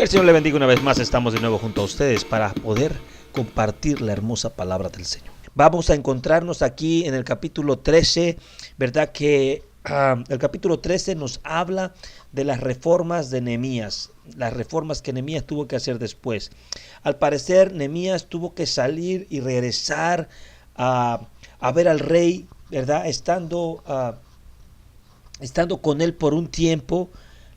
Que el Señor le bendiga una vez más. Estamos de nuevo junto a ustedes para poder compartir la hermosa palabra del Señor. Vamos a encontrarnos aquí en el capítulo 13, ¿verdad? Que el capítulo 13 nos habla de las reformas de Nehemías, las reformas que Nehemías tuvo que hacer después. Al parecer, Nehemías tuvo que salir y regresar a ver al rey, ¿verdad? Estando con él por un tiempo.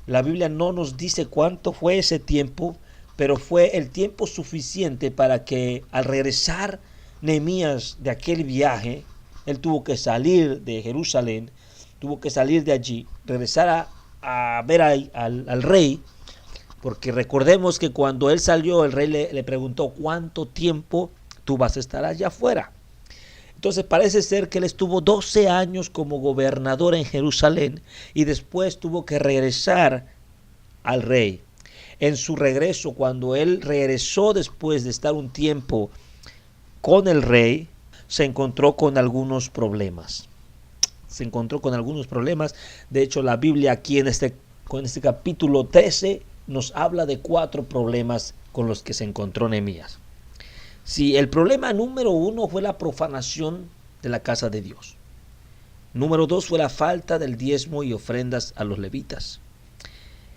La Biblia no nos dice cuánto fue ese tiempo, pero fue el tiempo suficiente para que al regresar Nehemías de aquel viaje, él tuvo que salir de Jerusalén, tuvo que salir de allí, regresar a ver al rey, porque recordemos que cuando él salió, el rey le preguntó: ¿cuánto tiempo tú vas a estar allá afuera? Entonces parece ser que él estuvo 12 años como gobernador en Jerusalén y después tuvo que regresar al rey. En su regreso, cuando él regresó después de estar un tiempo con el rey, se encontró con algunos problemas. De hecho, la Biblia aquí en este capítulo 13 nos habla de 4 problemas con los que se encontró Nehemías. Sí, el problema número 1 fue la profanación de la casa de Dios. Número 2 fue la falta del diezmo y ofrendas a los levitas.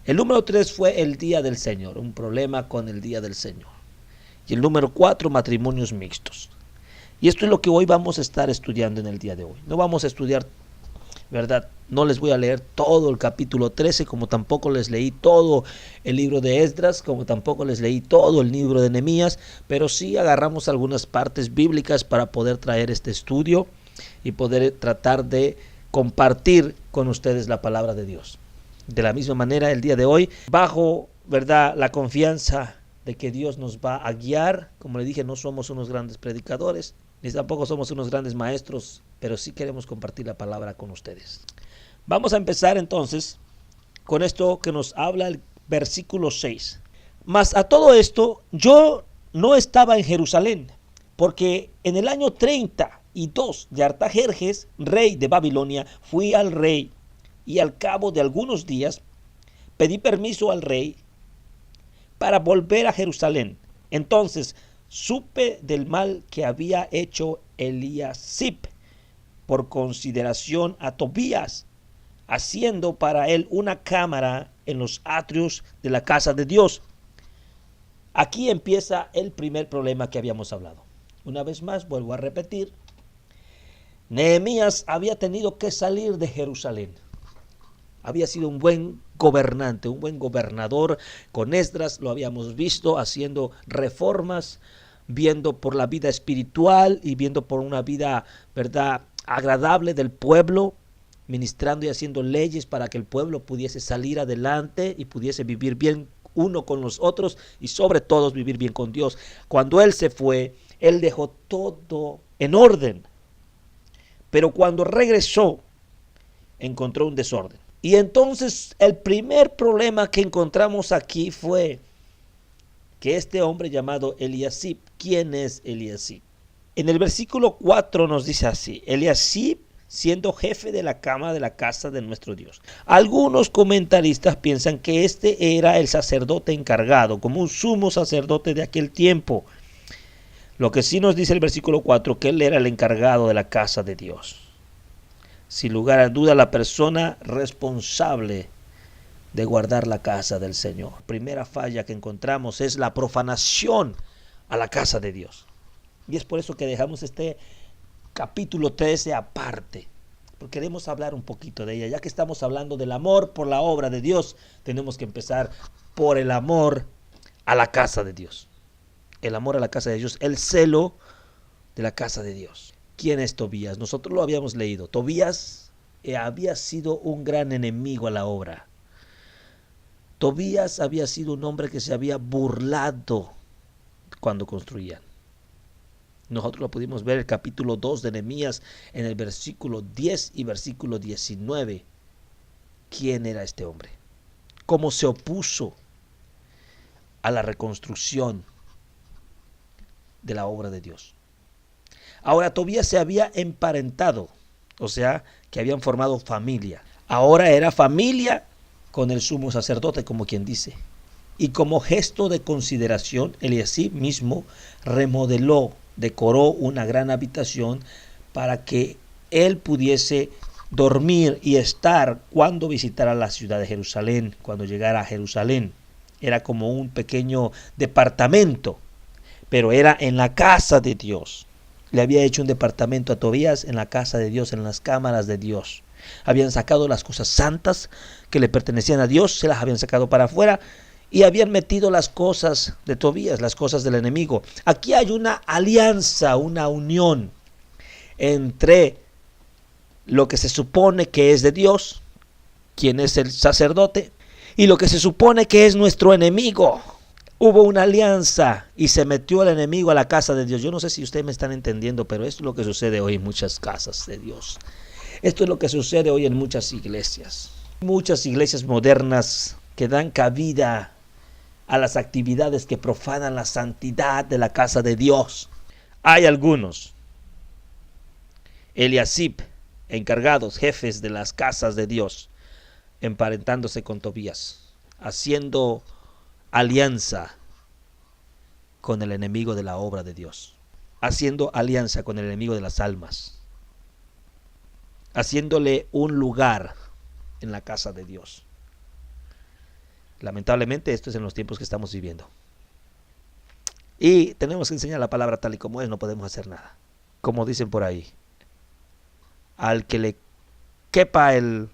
El número 3 fue el día del Señor, un problema con el día del Señor. Y el número 4, matrimonios mixtos. Y esto es lo que hoy vamos a estar estudiando en el día de hoy. No vamos a estudiar, ¿verdad? No les voy a leer todo el capítulo 13, como tampoco les leí todo el libro de Esdras, como tampoco les leí todo el libro de Nehemías, pero sí agarramos algunas partes bíblicas para poder traer este estudio y poder tratar de compartir con ustedes la palabra de Dios. De la misma manera, el día de hoy, bajo, ¿verdad?, la confianza de que Dios nos va a guiar. Como le dije, no somos unos grandes predicadores, ni tampoco somos unos grandes maestros, pero sí queremos compartir la palabra con ustedes. Vamos a empezar entonces con esto que nos habla el versículo 6. Mas a todo esto yo no estaba en Jerusalén, porque en el año 32 de Artajerjes, rey de Babilonia, fui al rey, y al cabo de algunos días pedí permiso al rey para volver a Jerusalén. Entonces supe del mal que había hecho Eliasib por consideración a Tobías, haciendo para él una cámara en los atrios de la casa de Dios. Aquí empieza el primer problema que habíamos hablado. Una vez más, vuelvo a repetir, Nehemías había tenido que salir de Jerusalén. Había sido un buen gobernante, un buen gobernador. Con Esdras lo habíamos visto haciendo reformas, viendo por la vida espiritual y viendo por una vida, ¿verdad?, agradable del pueblo, ministrando y haciendo leyes para que el pueblo pudiese salir adelante y pudiese vivir bien uno con los otros y sobre todo vivir bien con Dios. Cuando él se fue, él dejó todo en orden, pero cuando regresó encontró un desorden. Y entonces el primer problema que encontramos aquí fue que este hombre llamado Eliasib, ¿quién es Eliasib? En el versículo 4 nos dice así: Eliasib, siendo jefe de la cama de la casa de nuestro Dios. Algunos comentaristas piensan que este era el sacerdote encargado, como un sumo sacerdote de aquel tiempo. Lo que sí nos dice el versículo 4, que él era el encargado de la casa de Dios. Sin lugar a duda, la persona responsable de guardar la casa del Señor. La primera falla que encontramos es la profanación a la casa de Dios. Y es por eso que dejamos este capítulo 13 aparte, porque queremos hablar un poquito de ella. Ya que estamos hablando del amor por la obra de Dios, tenemos que empezar por el amor a la casa de Dios. El amor a la casa de Dios, el celo de la casa de Dios. ¿Quién es Tobías? Nosotros lo habíamos leído. Tobías había sido un gran enemigo a la obra. Tobías había sido un hombre que se había burlado cuando construían. Nosotros lo pudimos ver en el capítulo 2 de Nehemías, en el versículo 10 y versículo 19. ¿Quién era este hombre? ¿Cómo se opuso a la reconstrucción de la obra de Dios? Ahora, Tobías se había emparentado, o sea, que habían formado familia. Ahora era familia con el sumo sacerdote, como quien dice. Y como gesto de consideración, Eliasib mismo remodeló, decoró una gran habitación para que él pudiese dormir y estar cuando visitara la ciudad de Jerusalén, cuando llegara a Jerusalén. Era como un pequeño departamento, pero era en la casa de Dios. Le había hecho un departamento a Tobías en la casa de Dios, en las cámaras de Dios. Habían sacado las cosas santas que le pertenecían a Dios, se las habían sacado para afuera y habían metido las cosas de Tobías, las cosas del enemigo. Aquí hay una alianza, una unión entre lo que se supone que es de Dios, quien es el sacerdote, y lo que se supone que es nuestro enemigo. Hubo una alianza y se metió el enemigo a la casa de Dios. Yo no sé si ustedes me están entendiendo, pero esto es lo que sucede hoy en muchas casas de Dios. Esto es lo que sucede hoy en muchas iglesias. Muchas iglesias modernas que dan cabida a las actividades que profanan la santidad de la casa de Dios. Hay algunos, Eliasib, encargados, jefes de las casas de Dios, emparentándose con Tobías, haciendo alianza con el enemigo de la obra de Dios, haciendo alianza con el enemigo de las almas, haciéndole un lugar en la casa de Dios. Lamentablemente esto es en los tiempos que estamos viviendo. Y tenemos que enseñar la palabra tal y como es, no podemos hacer nada. Como dicen por ahí, al que le quepa el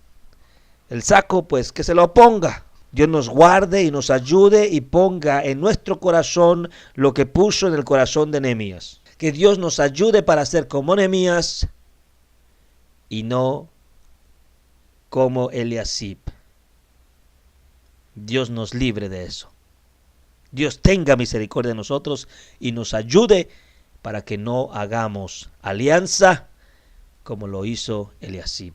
saco, pues que se lo ponga. Dios nos guarde y nos ayude y ponga en nuestro corazón lo que puso en el corazón de Nehemías. Que Dios nos ayude para ser como Nehemías y no como Eliasib. Dios nos libre de eso. Dios tenga misericordia de nosotros y nos ayude para que no hagamos alianza como lo hizo Eliasib.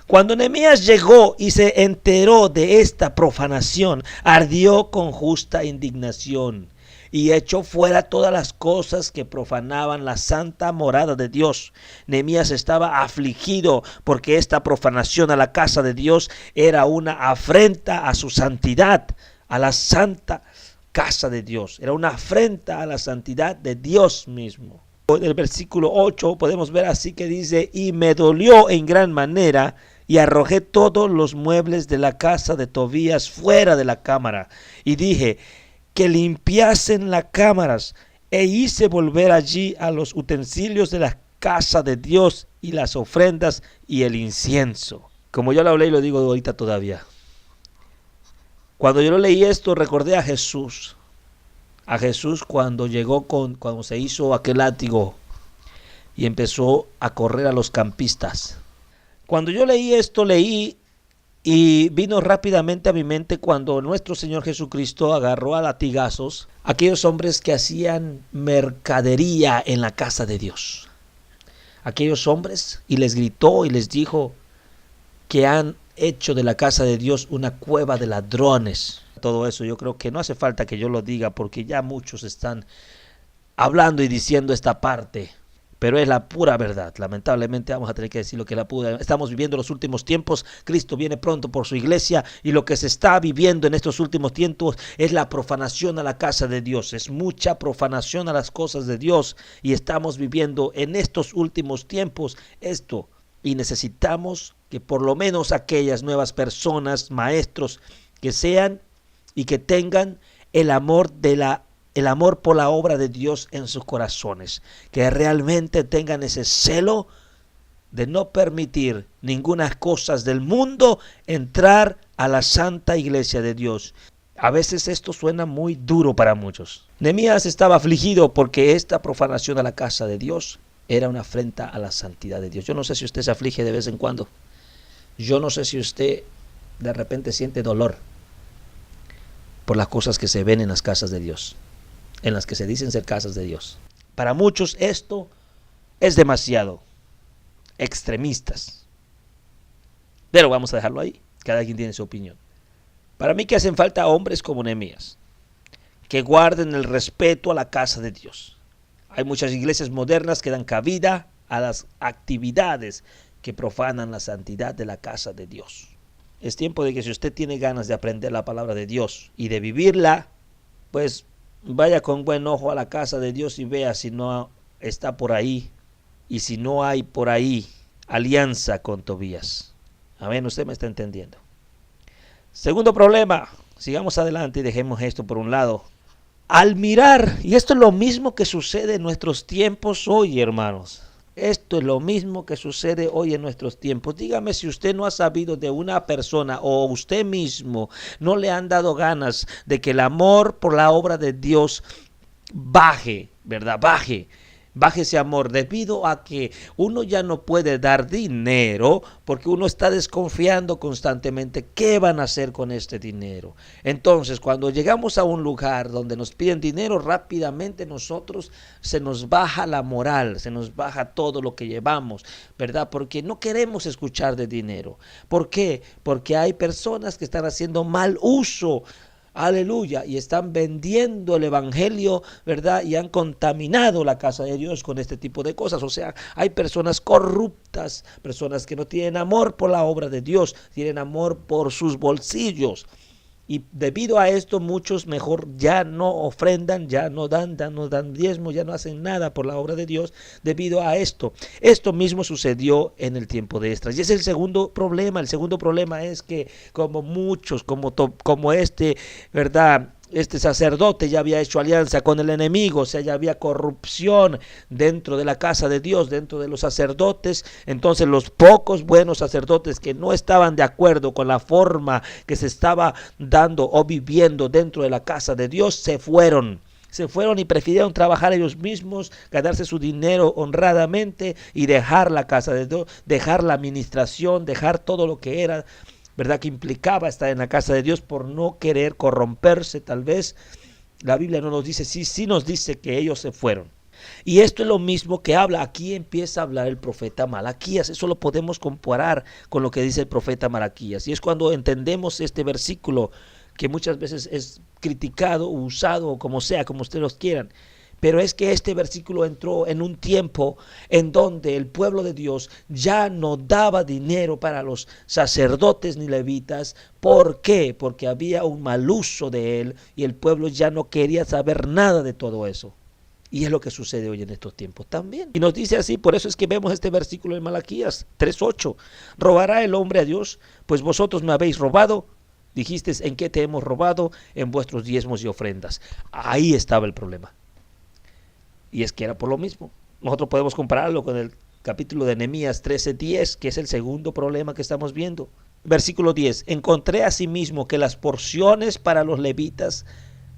Cuando Nehemías llegó y se enteró de esta profanación, ardió con justa indignación y echó fuera todas las cosas que profanaban la santa morada de Dios. Nehemías estaba afligido porque esta profanación a la casa de Dios era una afrenta a su santidad, a la santa casa de Dios. Era una afrenta a la santidad de Dios mismo. En el versículo 8 podemos ver así que dice: y me dolió en gran manera y arrojé todos los muebles de la casa de Tobías fuera de la cámara y dije que limpiasen las cámaras e hice volver allí a los utensilios de la casa de Dios y las ofrendas y el incienso. Como yo lo hablé y lo digo ahorita todavía. Cuando yo lo leí esto recordé a Jesús. A Jesús cuando llegó cuando se hizo aquel látigo y empezó a correr a los campistas. Cuando yo leí esto, leí y vino rápidamente a mi mente cuando nuestro Señor Jesucristo agarró a latigazos a aquellos hombres que hacían mercadería en la casa de Dios. Aquellos hombres, y les gritó y les dijo que han hecho de la casa de Dios una cueva de ladrones. Todo eso yo creo que no hace falta que yo lo diga porque ya muchos están hablando y diciendo esta parte, pero es la pura verdad. Lamentablemente vamos a tener que decir lo que es la pura. Estamos viviendo los últimos tiempos, Cristo viene pronto por su iglesia y lo que se está viviendo en estos últimos tiempos es la profanación a la casa de Dios. Es mucha profanación a las cosas de Dios y estamos viviendo en estos últimos tiempos esto y necesitamos que por lo menos aquellas nuevas personas, maestros, que sean y que tengan el amor por la obra de Dios en sus corazones, que realmente tengan ese celo de no permitir ninguna cosa del mundo entrar a la santa iglesia de Dios. A veces esto suena muy duro para muchos. Nehemías estaba afligido porque esta profanación a la casa de Dios era una afrenta a la santidad de Dios. Yo no sé si usted se aflige de vez en cuando. Yo no sé si usted de repente siente dolor por las cosas que se ven en las casas de Dios, en las que se dicen ser casas de Dios. Para muchos esto es demasiado extremistas, pero vamos a dejarlo ahí, cada quien tiene su opinión. Para mí que hacen falta hombres como Nehemías, que guarden el respeto a la casa de Dios. Hay muchas iglesias modernas que dan cabida a las actividades que profanan la santidad de la casa de Dios. Es tiempo de que si usted tiene ganas de aprender la palabra de Dios y de vivirla, pues vaya con buen ojo a la casa de Dios y vea si no está por ahí y si no hay por ahí alianza con Tobías. Amén, usted me está entendiendo. Segundo problema, sigamos adelante y dejemos esto por un lado. Al mirar, y esto es lo mismo que sucede en nuestros tiempos hoy, hermanos. Esto es lo mismo que sucede hoy en nuestros tiempos. Dígame si usted no ha sabido de una persona o usted mismo no le han dado ganas de que el amor por la obra de Dios baje, ¿verdad? Baje ese amor debido a que uno ya no puede dar dinero porque uno está desconfiando constantemente qué van a hacer con este dinero. Entonces, cuando llegamos a un lugar donde nos piden dinero, rápidamente nosotros se nos baja la moral, se nos baja todo lo que llevamos, ¿verdad? Porque no queremos escuchar de dinero. ¿Por qué? Porque hay personas que están haciendo mal uso. Aleluya, y están vendiendo el evangelio, ¿verdad? Y han contaminado la casa de Dios con este tipo de cosas. O sea, hay personas corruptas, personas que no tienen amor por la obra de Dios, tienen amor por sus bolsillos. Y debido a esto muchos mejor ya no ofrendan, ya no dan diezmo, ya no hacen nada por la obra de Dios debido a esto. Esto mismo sucedió en el tiempo de Esdras. Y es el segundo problema. El segundo problema es que como muchos, como este, ¿verdad? Este sacerdote ya había hecho alianza con el enemigo, o sea, ya había corrupción dentro de la casa de Dios, dentro de los sacerdotes. Entonces los pocos buenos sacerdotes que no estaban de acuerdo con la forma que se estaba dando o viviendo dentro de la casa de Dios, se fueron y prefirieron trabajar ellos mismos, ganarse su dinero honradamente y dejar la casa de Dios, dejar la administración, dejar todo lo que era, ¿verdad? Que implicaba estar en la casa de Dios por no querer corromperse. Tal vez la Biblia no nos dice, sí nos dice que ellos se fueron. Y esto es lo mismo que habla, aquí empieza a hablar el profeta Malaquías. Eso lo podemos comparar con lo que dice el profeta Malaquías. Y es cuando entendemos este versículo que muchas veces es criticado, usado, o como sea, como ustedes los quieran. Pero es que este versículo entró en un tiempo en donde el pueblo de Dios ya no daba dinero para los sacerdotes ni levitas. ¿Por qué? Porque había un mal uso de él y el pueblo ya no quería saber nada de todo eso. Y es lo que sucede hoy en estos tiempos también. Y nos dice así, por eso es que vemos este versículo en Malaquías 3:8. ¿Robará el hombre a Dios? Pues vosotros me habéis robado. Dijisteis, ¿en qué te hemos robado? En vuestros diezmos y ofrendas. Ahí estaba el problema. Y es que era por lo mismo. Nosotros podemos compararlo con el capítulo de Nehemías 13:10, que es el segundo problema que estamos viendo. Versículo 10. Encontré asimismo que las porciones para los levitas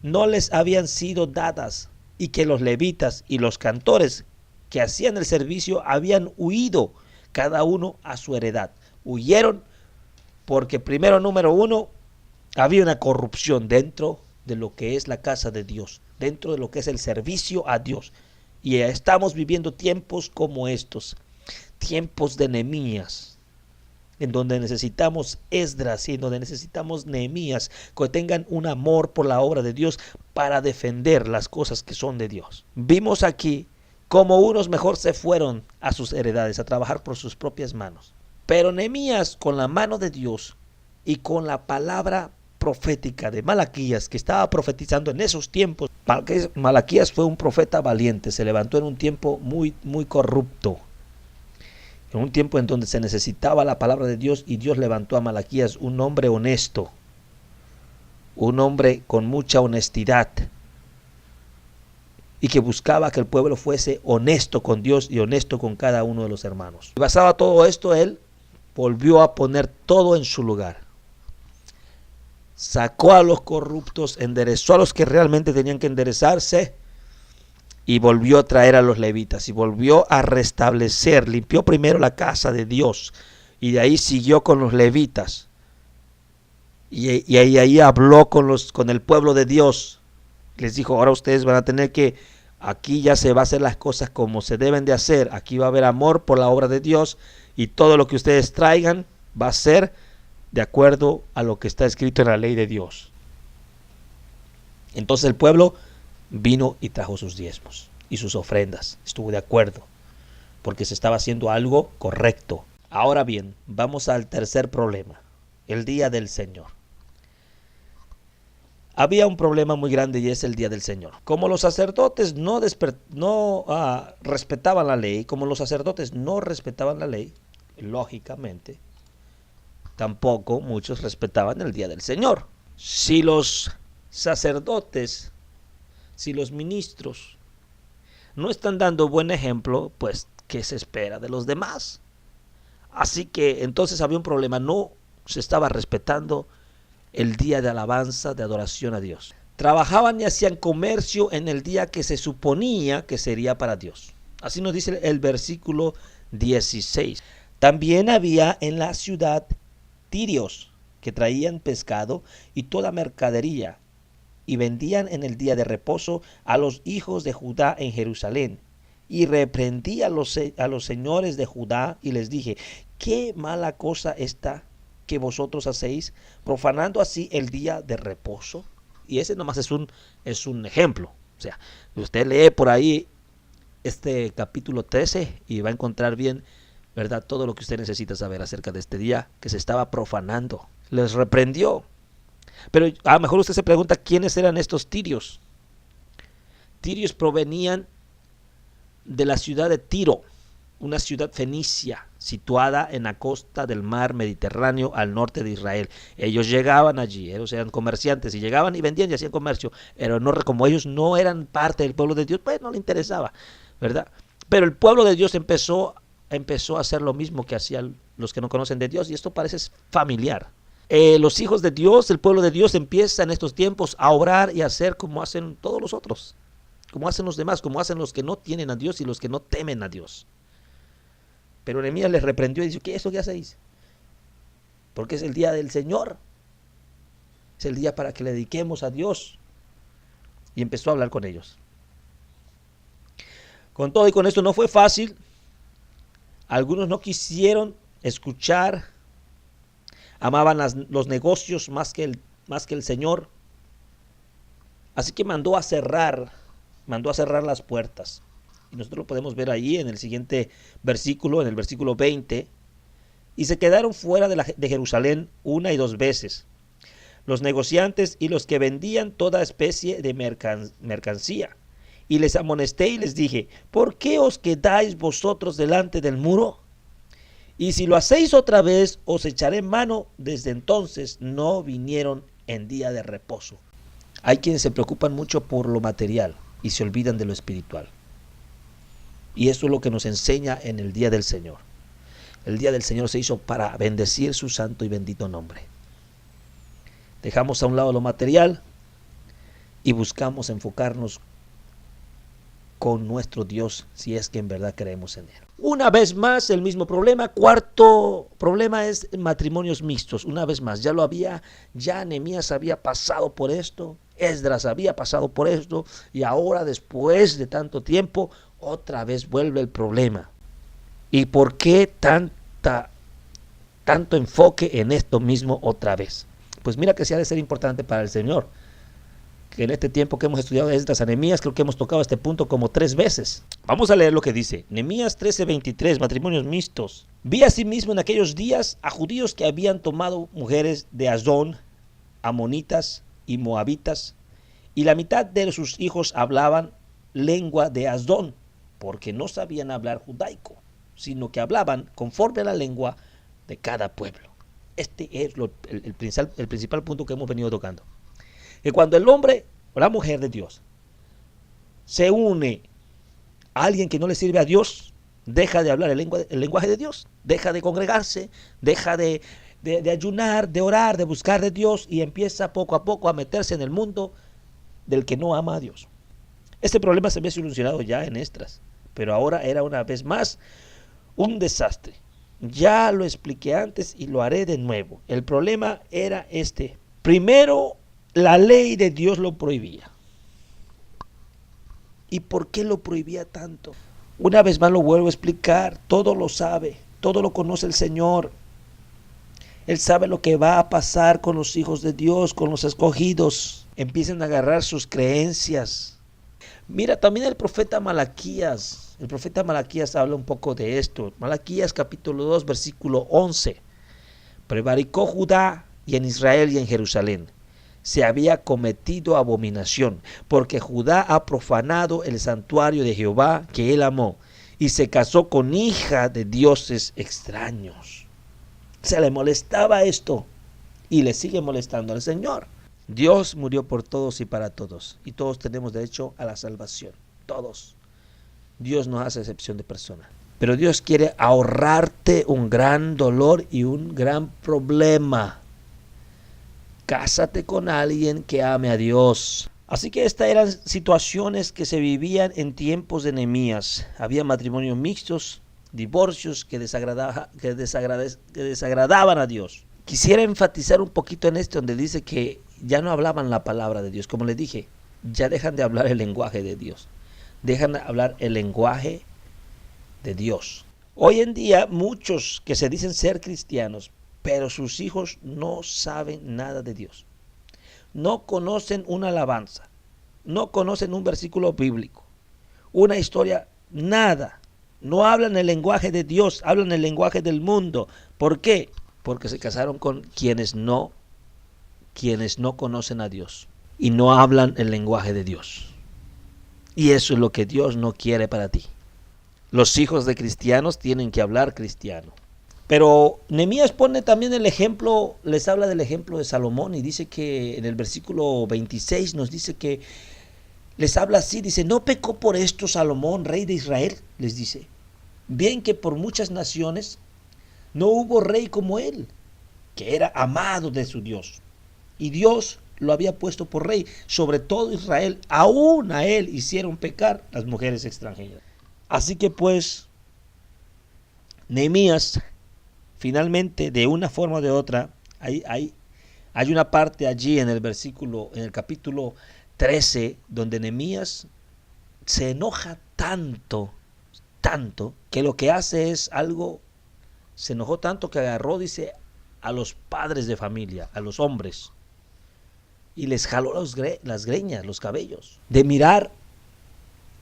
no les habían sido dadas, y que los levitas y los cantores que hacían el servicio habían huido, cada uno a su heredad. Huyeron porque primero, número uno, había una corrupción dentro de lo que es la casa de Dios, dentro de lo que es el servicio a Dios. Y estamos viviendo tiempos como estos, tiempos de Nehemías, en donde necesitamos Esdras y en donde necesitamos Nehemías que tengan un amor por la obra de Dios para defender las cosas que son de Dios. Vimos aquí cómo unos mejor se fueron a sus heredades, a trabajar por sus propias manos. Pero Nehemías, con la mano de Dios y con la palabra profética de Malaquías, que estaba profetizando en esos tiempos. Malaquías fue un profeta valiente, se levantó en un tiempo muy corrupto, en un tiempo en donde se necesitaba la palabra de Dios, y Dios levantó a Malaquías, un hombre honesto, un hombre con mucha honestidad, y que buscaba que el pueblo fuese honesto con Dios y honesto con cada uno de los hermanos. Y basado en todo esto, él volvió a poner todo en su lugar. Sacó a los corruptos, enderezó a los que realmente tenían que enderezarse y volvió a traer a los levitas y volvió a restablecer. Limpió primero la casa de Dios y de ahí siguió con los levitas y ahí habló con el pueblo de Dios. Les dijo, ahora ustedes van a tener que, aquí ya se va a hacer las cosas como se deben de hacer. Aquí va a haber amor por la obra de Dios y todo lo que ustedes traigan va a ser de acuerdo a lo que está escrito en la ley de Dios. Entonces el pueblo vino y trajo sus diezmos y sus ofrendas. Estuvo de acuerdo porque se estaba haciendo algo correcto. Ahora bien, vamos al tercer problema. el día del Señor. Había un problema muy grande y es el día del Señor. Como los sacerdotes no respetaban la ley, lógicamente, tampoco muchos respetaban el día del Señor. Si los sacerdotes, si los ministros no están dando buen ejemplo, pues, ¿qué se espera de los demás? Así que entonces había un problema, no se estaba respetando el día de alabanza, de adoración a Dios. Trabajaban y hacían comercio en el día que se suponía que sería para Dios. Así nos dice el versículo 16. También había en la ciudad tirios que traían pescado y toda mercadería y vendían en el día de reposo a los hijos de Judá en Jerusalén. Y reprendí a los señores de Judá y les dije: qué mala cosa está que vosotros hacéis, profanando así el día de reposo. Y ese nomás es un ejemplo. O sea, usted lee por ahí este capítulo 13 y va a encontrar bien, ¿verdad?, todo lo que usted necesita saber acerca de este día que se estaba profanando. Les reprendió. Pero a lo mejor usted se pregunta quiénes eran estos tirios. Tirios provenían de la ciudad de Tiro, una ciudad fenicia situada en la costa del mar Mediterráneo al norte de Israel. Ellos llegaban allí, ellos eran comerciantes y llegaban y vendían y hacían comercio, pero no, como ellos no eran parte del pueblo de Dios, pues no le interesaba, ¿verdad? Pero el pueblo de Dios empezó a hacer lo mismo que hacían los que no conocen de Dios, y esto parece familiar. Los hijos de Dios, el pueblo de Dios, empieza en estos tiempos a obrar y a hacer como hacen todos los otros, como hacen los demás, como hacen los que no tienen a Dios y los que no temen a Dios. Pero Nehemías les reprendió y dijo: ¿qué es eso que hacéis? Porque es el día del Señor. Es el día para que le dediquemos a Dios. Y empezó a hablar con ellos. Con todo y con esto no fue fácil. Algunos no quisieron escuchar. Amaban los negocios más que el Señor. Así que mandó a cerrar las puertas. Y nosotros lo podemos ver ahí en el siguiente versículo, en el versículo 20. Y se quedaron fuera de Jerusalén 1 y 2 veces, los negociantes y los que vendían toda especie de mercancía. Y les amonesté y les dije: ¿por qué os quedáis vosotros delante del muro? Y si lo hacéis otra vez, os echaré mano. Desde entonces no vinieron en día de reposo. Hay quienes se preocupan mucho por lo material y se olvidan de lo espiritual. Y eso es lo que nos enseña en el día del Señor. El día del Señor se hizo para bendecir su santo y bendito nombre. Dejamos a un lado lo material y buscamos enfocarnos con nuestro Dios, si es que en verdad creemos en Él. Una vez más, el mismo problema. Cuarto problema es matrimonios mixtos. Una vez más, ya Nehemías había pasado por esto, Esdras había pasado por esto, y ahora, después de tanto tiempo, otra vez vuelve el problema. ¿Y por qué tanto enfoque en esto mismo otra vez? Pues mira que sí ha de ser importante para el Señor, que en este tiempo que hemos estudiado Esdras a Nehemías, creo que hemos tocado este punto como 3 veces. Vamos a leer lo que dice Nehemías 13:23, matrimonios mixtos. Vi asimismo en aquellos días a judíos que habían tomado mujeres de Asdod, amonitas y moabitas, y la mitad de sus hijos hablaban lengua de Asdod, porque no sabían hablar judaico, sino que hablaban conforme a la lengua de cada pueblo. Este es el principal punto que hemos venido tocando. Que cuando el hombre o la mujer de Dios se une a alguien que no le sirve a Dios, deja de hablar el lenguaje de Dios, deja de congregarse, deja de ayunar, de orar, de buscar de Dios, y empieza poco a poco a meterse en el mundo del que no ama a Dios. Este problema se había solucionado ya en Esdras, pero ahora era una vez más un desastre. Ya lo expliqué antes y lo haré de nuevo. El problema era este. Primero, la ley de Dios lo prohibía. ¿Y por qué lo prohibía tanto? Una vez más lo vuelvo a explicar. Todo lo sabe, todo lo conoce el Señor. Él sabe lo que va a pasar con los hijos de Dios, con los escogidos. Empiezan a agarrar sus creencias. Mira, también el profeta Malaquías. El profeta Malaquías habla un poco de esto. Malaquías capítulo 2, versículo 11. Prevaricó Judá y en Israel y en Jerusalén. Se había cometido abominación, porque Judá ha profanado el santuario de Jehová que él amó, y se casó con hija de dioses extraños. Se le molestaba esto, y le sigue molestando al Señor. Dios murió por todos y para todos, y todos tenemos derecho a la salvación, todos. Dios no hace excepción de persona. Pero Dios quiere ahorrarte un gran dolor y un gran problema. Cásate con alguien que ame a Dios. Así que estas eran situaciones que se vivían en tiempos de Nehemías. Había matrimonios mixtos, divorcios que desagradaban a Dios. Quisiera enfatizar un poquito en esto, donde dice que ya no hablaban la palabra de Dios. Como les dije, ya dejan de hablar el lenguaje de Dios. Dejan de hablar el lenguaje de Dios. Hoy en día, muchos que se dicen ser cristianos, pero sus hijos no saben nada de Dios. No conocen una alabanza, no conocen un versículo bíblico, una historia, nada. No hablan el lenguaje de Dios, hablan el lenguaje del mundo. ¿Por qué? Porque se casaron con quienes no conocen a Dios y no hablan el lenguaje de Dios. Y eso es lo que Dios no quiere para ti. Los hijos de cristianos tienen que hablar cristiano. Pero Nehemías pone también el ejemplo, les habla del ejemplo de Salomón y dice que en el versículo 26 nos dice que les habla así, dice, ¿no pecó por esto Salomón, rey de Israel? Les dice, bien que por muchas naciones no hubo rey como él, que era amado de su Dios. Y Dios lo había puesto por rey sobre todo Israel, aún a él hicieron pecar las mujeres extranjeras. Así que pues, Nehemías, finalmente, de una forma o de otra, hay una parte allí en el capítulo 13, donde Nehemías se enoja tanto, que lo que hace es algo, se enojó tanto que agarró, dice, a los padres de familia, a los hombres, y les jaló las greñas, los cabellos, de mirar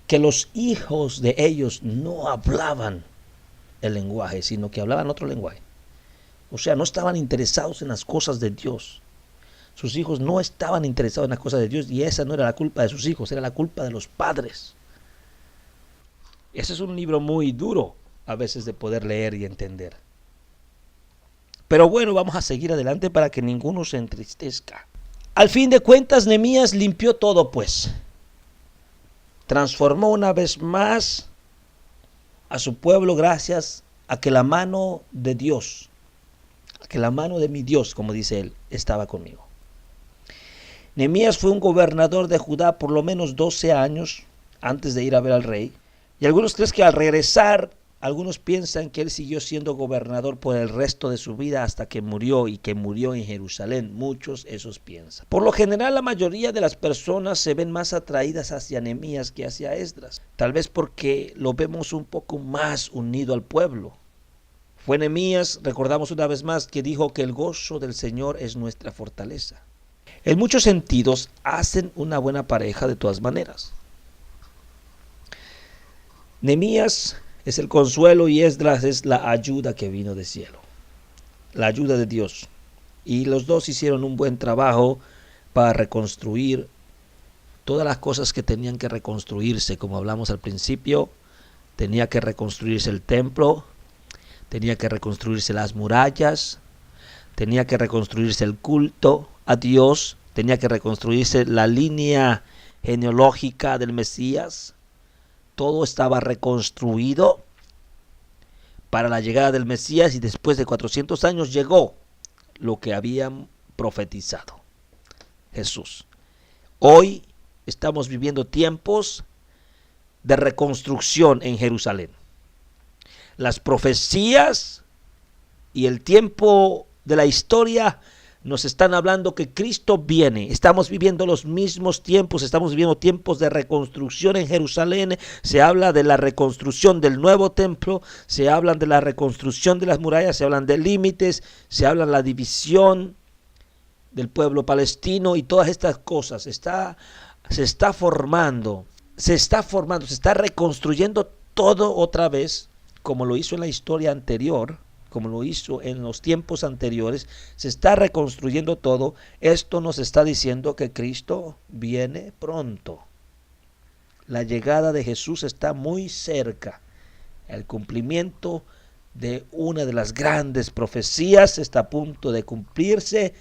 que los hijos de ellos no hablaban el lenguaje, sino que hablaban otro lenguaje. O sea, no estaban interesados en las cosas de Dios. Sus hijos no estaban interesados en las cosas de Dios, y esa no era la culpa de sus hijos, era la culpa de los padres. Ese es un libro muy duro a veces de poder leer y entender. Pero bueno, vamos a seguir adelante para que ninguno se entristezca. Al fin de cuentas, Nehemías limpió todo, pues. Transformó una vez más a su pueblo gracias a que la mano de Dios, a que la mano de mi Dios, como dice él, estaba conmigo. Nehemías fue un gobernador de Judá por lo menos 12 años antes de ir a ver al rey. Y algunos creen que al regresar, algunos piensan que él siguió siendo gobernador por el resto de su vida hasta que murió, y que murió en Jerusalén. Muchos esos piensan. Por lo general, la mayoría de las personas se ven más atraídas hacia Nehemías que hacia Esdras. Tal vez porque lo vemos un poco más unido al pueblo. Fue Nehemías, recordamos una vez más, que dijo que el gozo del Señor es nuestra fortaleza. En muchos sentidos, hacen una buena pareja de todas maneras. Nehemías es el consuelo y Esdras es la ayuda que vino del cielo, la ayuda de Dios. Y los dos hicieron un buen trabajo para reconstruir todas las cosas que tenían que reconstruirse. Como hablamos al principio, tenía que reconstruirse el templo, tenía que reconstruirse las murallas, tenía que reconstruirse el culto a Dios, tenía que reconstruirse la línea genealógica del Mesías. Todo estaba reconstruido para la llegada del Mesías, y después de 400 años llegó lo que habían profetizado, Jesús. Hoy estamos viviendo tiempos de reconstrucción en Jerusalén. Las profecías y el tiempo de la historia nos están hablando que Cristo viene. Estamos viviendo los mismos tiempos, estamos viviendo tiempos de reconstrucción en Jerusalén. Se habla de la reconstrucción del nuevo templo, se habla de la reconstrucción de las murallas, se hablan de límites, se habla de la división del pueblo palestino, y todas estas cosas. Se está formando, se está reconstruyendo todo otra vez, como lo hizo en la historia anterior, como lo hizo en los tiempos anteriores, se está reconstruyendo todo. Esto nos está diciendo que Cristo viene pronto. La llegada de Jesús está muy cerca. El cumplimiento de una de las grandes profecías está a punto de cumplirse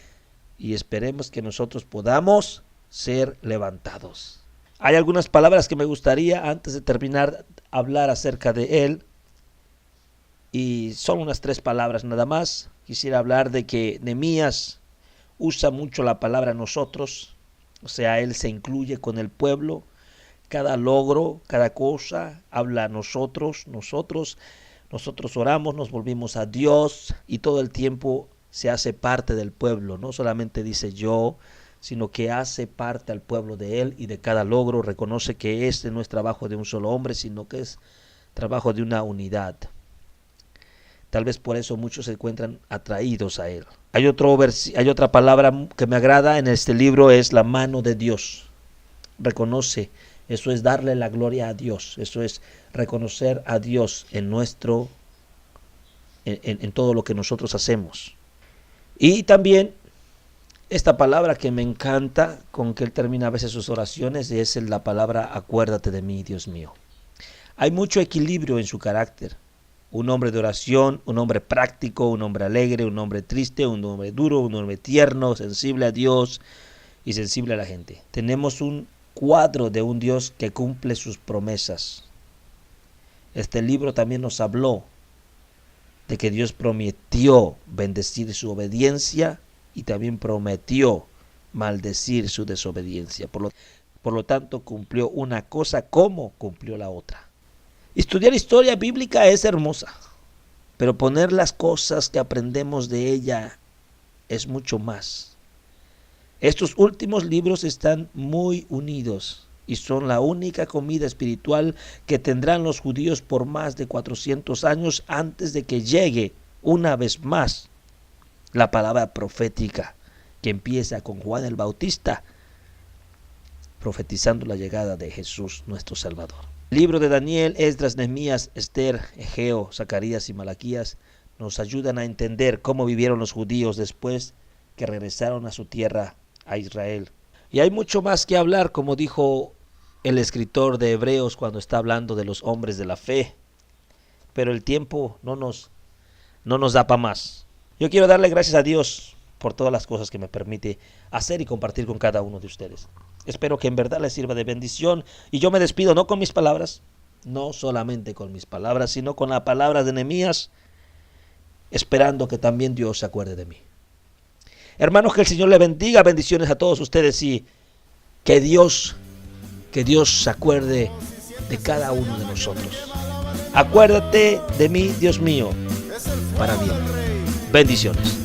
y esperemos que nosotros podamos ser levantados. Hay algunas palabras que me gustaría antes de terminar hablar acerca de él y son unas 3 palabras nada más. Quisiera hablar de que Nehemías usa mucho la palabra nosotros, o sea, él se incluye con el pueblo. Cada logro, cada cosa, habla nosotros oramos, nos volvimos a Dios y todo el tiempo se hace parte del pueblo. No solamente dice yo, sino que hace parte al pueblo de él y de cada logro. Reconoce que este no es trabajo de un solo hombre, sino que es trabajo de una unidad. Tal vez por eso muchos se encuentran atraídos a él. Hay otra palabra que me agrada en este libro, es la mano de Dios. Reconoce. Eso es darle la gloria a Dios. Eso es reconocer a Dios en todo lo que nosotros hacemos. Y también esta palabra que me encanta, con que él termina a veces sus oraciones, es la palabra acuérdate de mí, Dios mío. Hay mucho equilibrio en su carácter. Un hombre de oración, un hombre práctico, un hombre alegre, un hombre triste, un hombre duro, un hombre tierno, sensible a Dios y sensible a la gente. Tenemos un cuadro de un Dios que cumple sus promesas. Este libro también nos habló de que Dios prometió bendecir su obediencia y también prometió maldecir su desobediencia. Por lo tanto, cumplió una cosa como cumplió la otra. Estudiar historia bíblica es hermosa, pero poner las cosas que aprendemos de ella es mucho más. Estos últimos libros están muy unidos y son la única comida espiritual que tendrán los judíos por más de 400 años antes de que llegue una vez más la palabra profética que empieza con Juan el Bautista profetizando la llegada de Jesús nuestro Salvador. El libro de Daniel, Esdras, Nehemías, Esther, Egeo, Zacarías y Malaquías nos ayudan a entender cómo vivieron los judíos después que regresaron a su tierra, a Israel. Y hay mucho más que hablar, como dijo el escritor de Hebreos cuando está hablando de los hombres de la fe, pero el tiempo no nos da para más. Yo quiero darle gracias a Dios por todas las cosas que me permite hacer y compartir con cada uno de ustedes. Espero que en verdad les sirva de bendición y yo me despido no con mis palabras, no solamente con mis palabras, sino con las palabras de Nehemías, esperando que también Dios se acuerde de mí. Hermanos, que el Señor le bendiga, bendiciones a todos ustedes y que Dios se acuerde de cada uno de nosotros. Acuérdate de mí, Dios mío, para bien. Bendiciones.